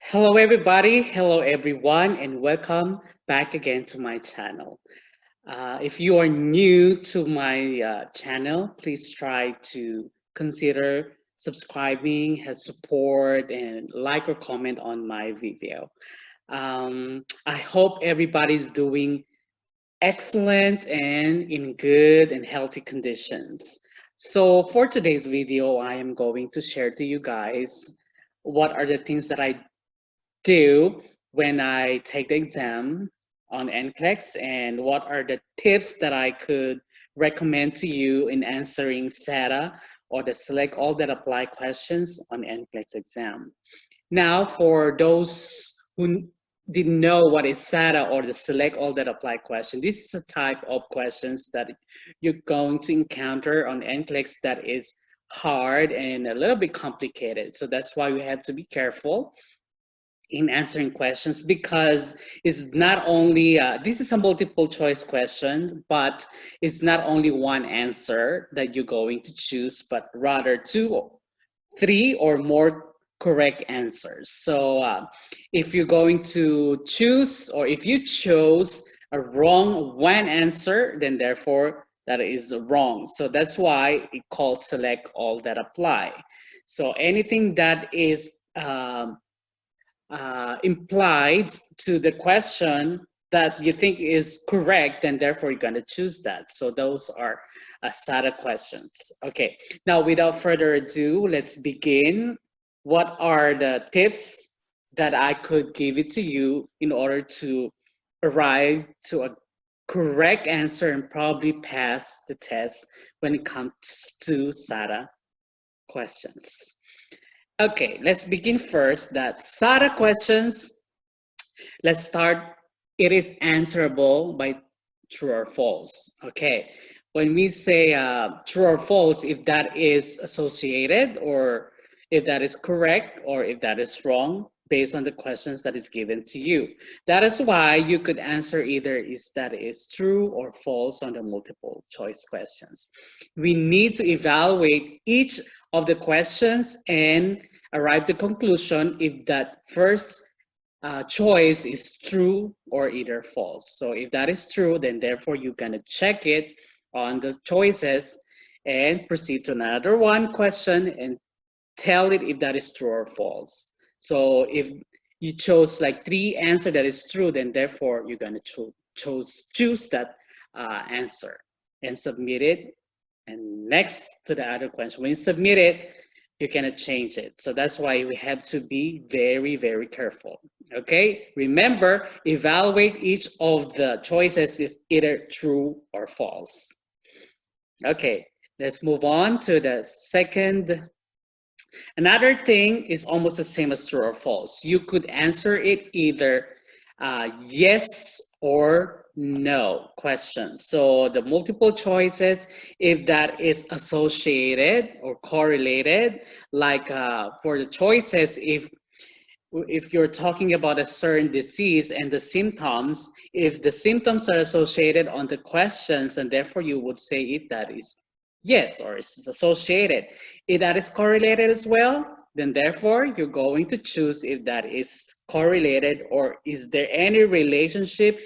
Hello, everybody. Hello, everyone, and welcome back again to my channel. If you are new to my channel, please try to consider subscribing, have support, and like or comment on my video. I hope everybody's doing excellent and in good and healthy conditions. So for today's video, I am going to share to you guys what are the things that I do when I take the exam on NCLEX and what are the tips that I could recommend to you in answering SATA or the select all that apply questions on NCLEX exam. Now, for those who didn't know what is SATA or the select all that apply question, this is a type of questions that you're going to encounter on NCLEX that is hard and a little bit complicated. So that's why we have to be careful in answering questions because it's not only this is a multiple choice question, but it's not only one answer that you're going to choose, but rather two, three or more correct answers. So if you're going to choose, or if you chose a wrong one answer, then therefore that is wrong. So that's why it called select all that apply. So anything that is implied to the question that you think is correct, and therefore you're going to choose that. So those are SATA questions. Okay, now without further ado, let's begin. What are the tips that I could give it to you in order to arrive to a correct answer and probably pass the test when it comes to SATA questions? Okay, let's begin first that SATA questions, let's start, it is answerable by true or false. Okay, when we say true or false, if that is associated or if that is correct or if that is wrong based on the questions that is given to you. That is why you could answer either is that is true or false on the multiple choice questions. We need to evaluate each of the questions and arrive to conclusion if that first choice is true or either false. So if that is true, then therefore you're gonna check it on the choices and proceed to another one question and tell it if that is true or false. So if you chose like three answer that is true, then therefore you're gonna choose that answer and submit it. And next to the other question, when you submit it, you cannot change it. So that's why we have to be very, very careful. Okay, remember, evaluate each of the choices if either true or false. Okay, let's move on to the second. Another thing is almost the same as true or false. You could answer it either yes or no question. So the multiple choices, if that is associated or correlated, like for the choices, if you're talking about a certain disease and the symptoms, if the symptoms are associated on the questions, and therefore you would say if that is yes or is associated. If that is correlated as well, then therefore you're going to choose if that is correlated or is there any relationship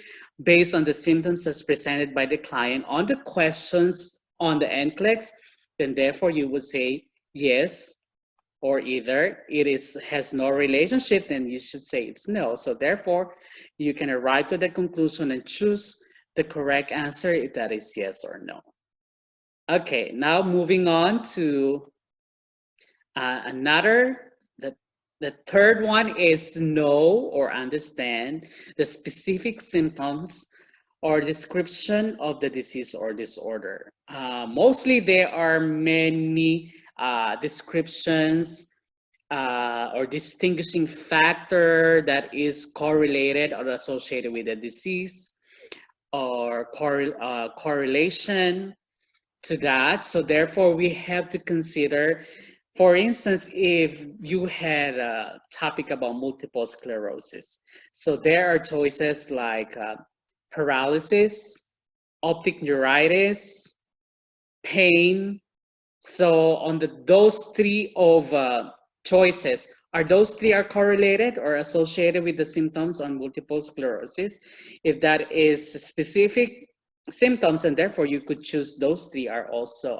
based on the symptoms as presented by the client on the questions on the NCLEX, then therefore you would say yes, or either it has no relationship, then you should say it's no. So therefore you can arrive to the conclusion and choose the correct answer if that is yes or no. Okay, now moving on to the third one is know or understand the specific symptoms or description of the disease or disorder. Mostly there are many descriptions or distinguishing factor that is correlated or associated with the disease or correlation to that. So therefore we have to consider, for instance, if you had a topic about multiple sclerosis, so there are choices like paralysis, optic neuritis, pain. So on those three of choices. Are those three are correlated or associated with the symptoms on multiple sclerosis? If that is specific symptoms, and therefore you could choose those three are also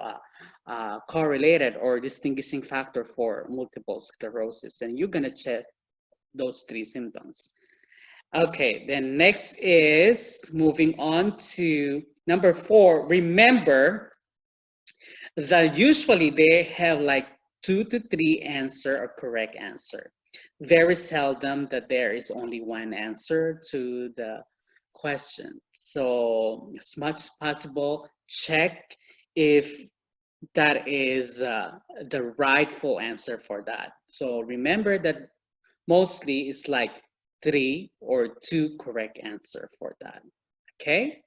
correlated or distinguishing factor for multiple sclerosis, and you're gonna check those three symptoms. Okay, then next is moving on to number 4. Remember that usually they have like 2 to 3 answer or correct answer. Very seldom that there is only one answer to the question. So as much as possible, check if that is the rightful answer for that. So remember that mostly it's like 3 or 2 correct answer for that. Okay.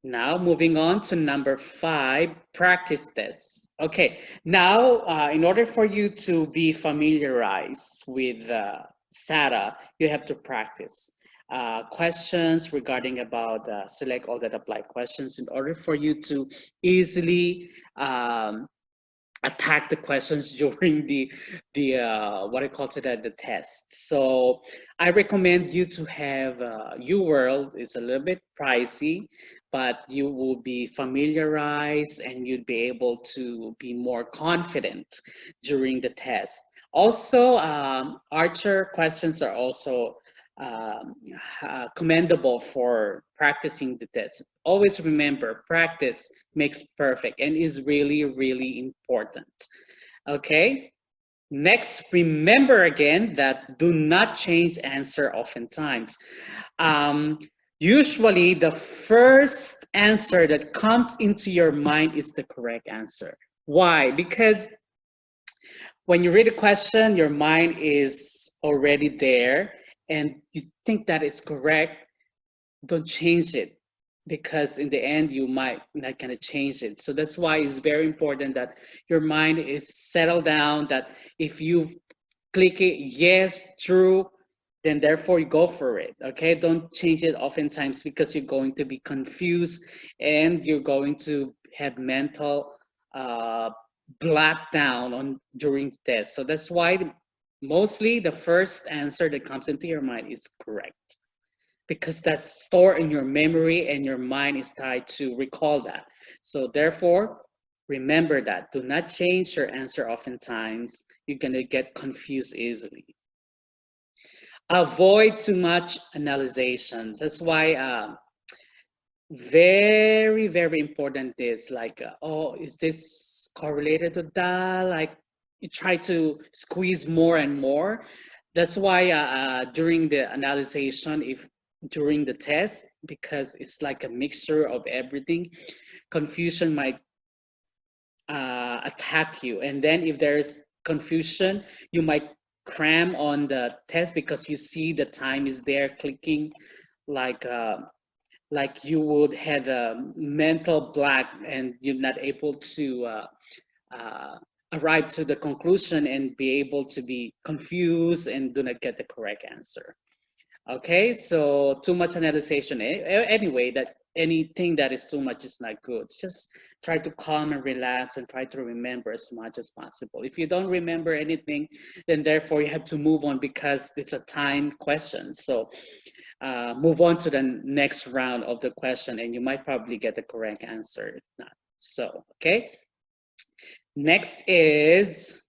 Now moving on to number 5, practice tests. Okay, now in order for you to be familiarized with SATA, you have to practice questions regarding about select all that apply questions in order for you to easily attack the questions during the what I call it the test. So I recommend you to have UWorld. It's a little bit pricey, but you will be familiarized and you'd be able to be more confident during the test. Also, Archer questions are also commendable for practicing the test. Always remember, practice makes perfect and is really, really important. Okay. Next, remember again that do not change answer oftentimes. Usually the first answer that comes into your mind is the correct answer. Why? Because when you read a question, your mind is already there and you think that is correct. Don't change it, because in the end you might not gonna change it. So that's why it's very important that your mind is settled down, that if you click it yes, true, then therefore you go for it. Okay, don't change it oftentimes, because you're going to be confused and you're going to have mental black down on during the test. So that's why mostly the first answer that comes into your mind is correct, because that's stored in your memory and your mind is tied to recall that. So therefore, remember that. Do not change your answer oftentimes. You're gonna get confused easily. Avoid too much analyzation. That's why very, very important is like, oh, is this correlated to that? Like you try to squeeze more and more. That's why during the analyzation, if during the test, because it's like a mixture of everything, confusion might attack you. And then if there's confusion, you might cram on the test because you see the time is there clicking, like you would have a mental black and you're not able to arrive to the conclusion and be able to be confused and do not get the correct answer. Okay, so too much analyzation. Anyway, that anything that is too much is not good. Just try to calm and relax and try to remember as much as possible. If you don't remember anything, then therefore you have to move on, because it's a time question. So move on to the next round of the question and you might probably get the correct answer if not. So, okay. Next is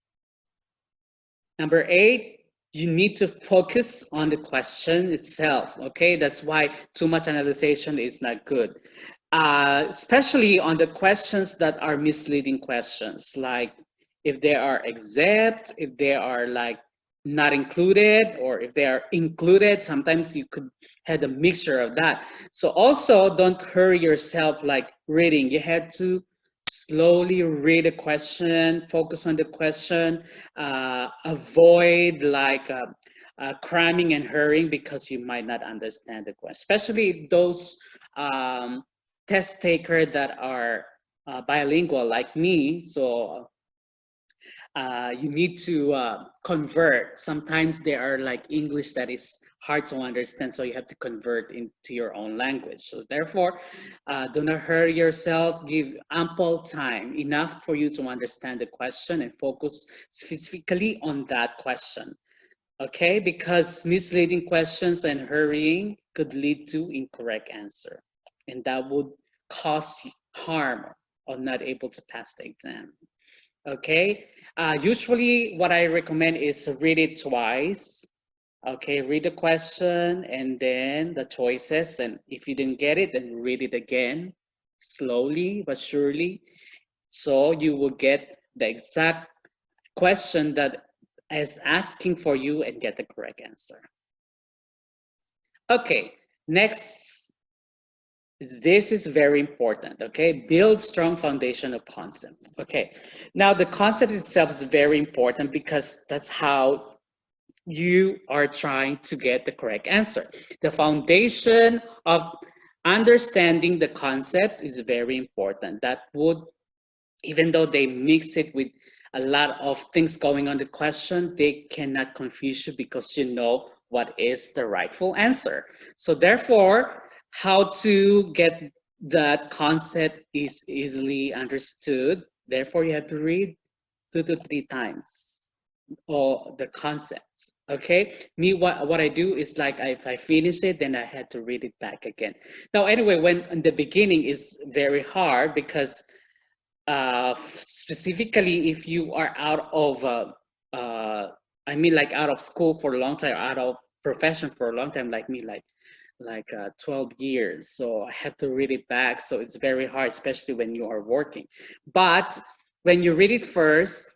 number 8. You need to focus on the question itself, okay? That's why too much analyzation is not good. Especially on the questions that are misleading questions, like if they are exempt, if they are like not included, or if they are included, sometimes you could have a mixture of that. So also don't hurry yourself like reading. You had to slowly read the question, focus on the question, avoid like cramming and hurrying, because you might not understand the question, especially if those test takers that are bilingual like me. So you need to convert. Sometimes there are like English that is hard to understand, so you have to convert into your own language. So therefore, do not hurry yourself. Give ample time, enough for you to understand the question and focus specifically on that question. Okay, because misleading questions and hurrying could lead to incorrect answer, and that would cause harm or not able to pass the exam. Okay, usually what I recommend is read it twice. Okay, read the question and then the choices, and if you didn't get it, then read it again, slowly but surely, so you will get the exact question that is asking for you and get the correct answer. Okay, next, this is very important, okay? Build strong foundation of concepts. Okay, now the concept itself is very important because that's how you are trying to get the correct answer. The foundation of understanding the concepts is very important. That would, even though they mix it with a lot of things going on the question, they cannot confuse you because you know what is the rightful answer. So therefore, how to get that concept is easily understood. Therefore, you have to read 2 to 3 times or the concepts. Okay, me, what I do is like if I finish it, then I had to read it back again. Now anyway, when in the beginning is very hard because specifically if you are out of I mean like out of school for a long time, out of profession for a long time, like me, like 12 years, so I have to read it back, so it's very hard, especially when you are working. But when you read it first,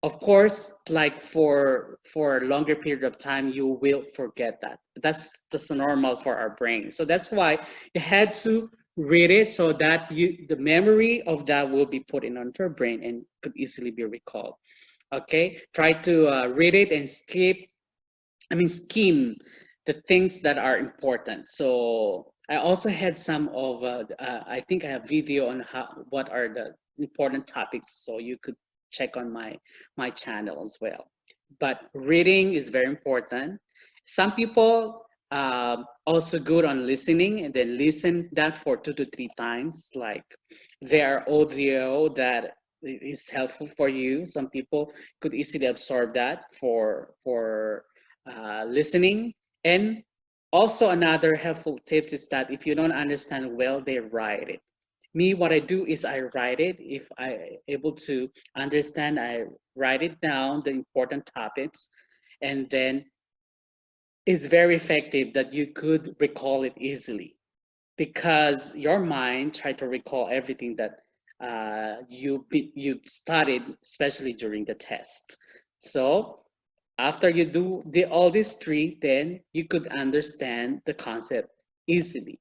of course, like for a longer period of time, you will forget that. That's normal for our brain, so that's why you had to read it so that the memory of that will be put in onto your brain and could easily be recalled. Okay, try to read it and skim the things that are important. So I also had some of I think I have video on what are the important topics, so you could check on my channel as well. But reading is very important. Some people also good on listening, and then listen that for 2 to 3 times. Like there are audio that is helpful for you. Some people could easily absorb that for listening. And also another helpful tips is that if you don't understand well, they write it. Me, what I do is I write it. If I able to understand, I write it down, the important topics, and then it's very effective that you could recall it easily because your mind tried to recall everything that you studied, especially during the test. So after you do all these three, then you could understand the concept easily.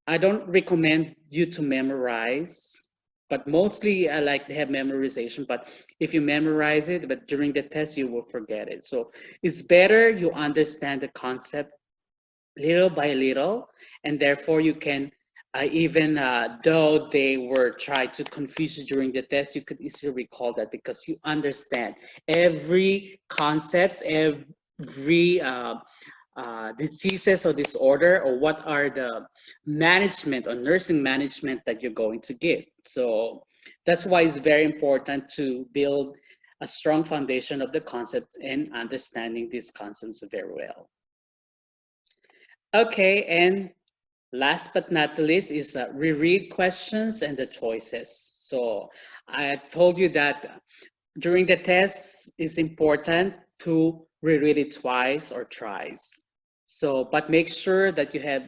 I don't recommend you to memorize, but mostly I like to have memorization. But if you memorize it, but during the test, you will forget it. So it's better you understand the concept little by little, and therefore you can even though they were trying to confuse you during the test, you could easily recall that because you understand every concepts, every diseases or disorder, or what are the management or nursing management that you're going to give. So that's why it's very important to build a strong foundation of the concept and understanding these concepts very well. Okay, and last but not the least is reread questions and the choices. So I told you that during the test it's important to reread it twice or thrice. So, but make sure that you have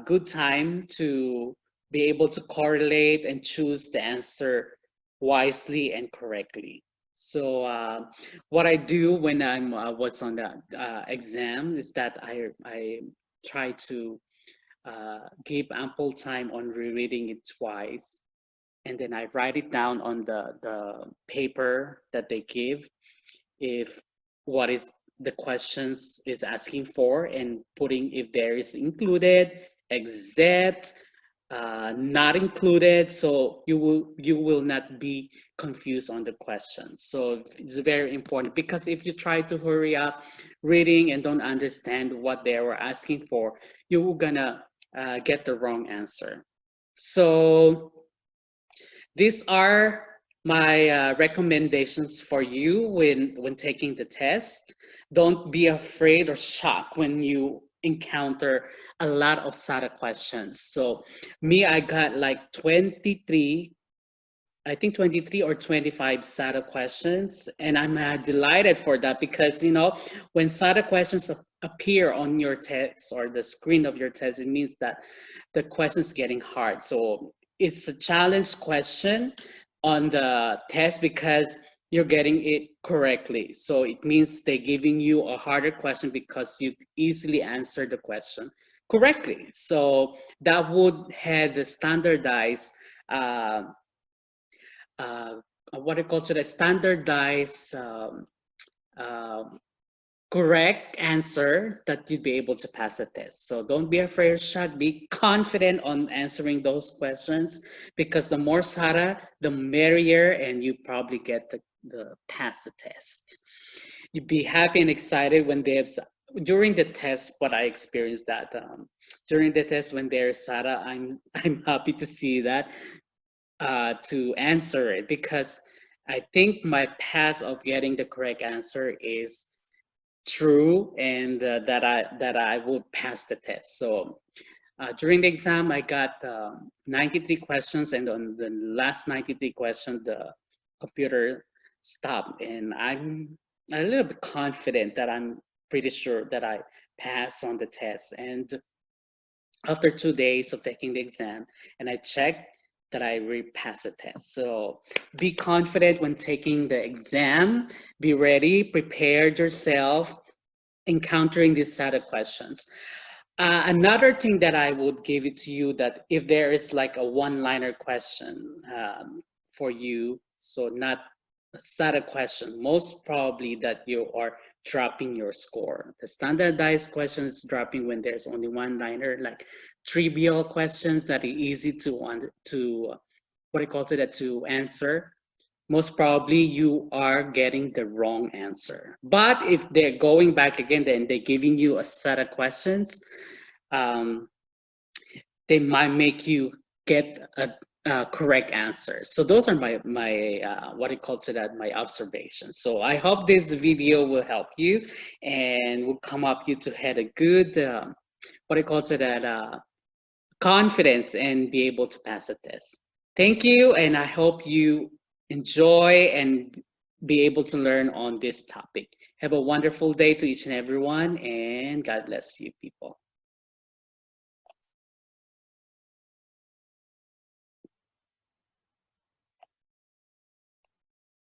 good time to be able to correlate and choose the answer wisely and correctly. So what I do when I'm was on the exam is that I try to give ample time on rereading it twice, and then I write it down on the paper that they give, if what is the questions is asking for, and putting if there is included, except, not included, so you will not be confused on the questions. So it's very important, because if you try to hurry up reading and don't understand what they were asking for, you're gonna get the wrong answer. So these are my recommendations for you when taking the test. Don't be afraid or shocked when you encounter a lot of SATA questions. So me, I got like 23, I think 23 or 25 SATA questions, and I'm delighted for that, because you know, when SATA questions appear on your test or the screen of your test, it means that the question is getting hard. So it's a challenge question on the test because you're getting it correctly. So it means they're giving you a harder question because you easily answered the question correctly. So that would have the standardized uh, what I call a standardized um, correct answer that you'd be able to pass a test. So don't be afraid or shy. Be confident on answering those questions, because the more SATA, the merrier, and you probably get the pass the test. You'd be happy and excited when they have, during the test, what I experienced that during the test when there's SATA, I'm happy to see that to answer it, because I think my path of getting the correct answer is true, and that I would pass the test. So during the exam, I got 93 questions, and on the last 93 questions, the computer stopped, and I'm a little bit confident that I'm pretty sure that I passed on the test. And after 2 days of taking the exam, and I checked that I passed the test. So be confident when taking the exam. Be ready, prepared yourself, encountering these set of questions. Another thing that I would give it to you, that if there is like a one-liner question for you, so not a set of question, most probably that you are dropping your score. The standardized questions dropping when there's only one-liner, like trivial questions that are easy to what I call it, to answer. Most probably you are getting the wrong answer. But if they're going back again, then they're giving you a set of questions, um, they might make you get a correct answer. So those are my what I call to that, my observations. So I hope this video will help you and will come up you to have a good what I call to that confidence and be able to pass a test. Thank you, and I hope you enjoy and be able to learn on this topic. Have a wonderful day to each and everyone, and God bless you people.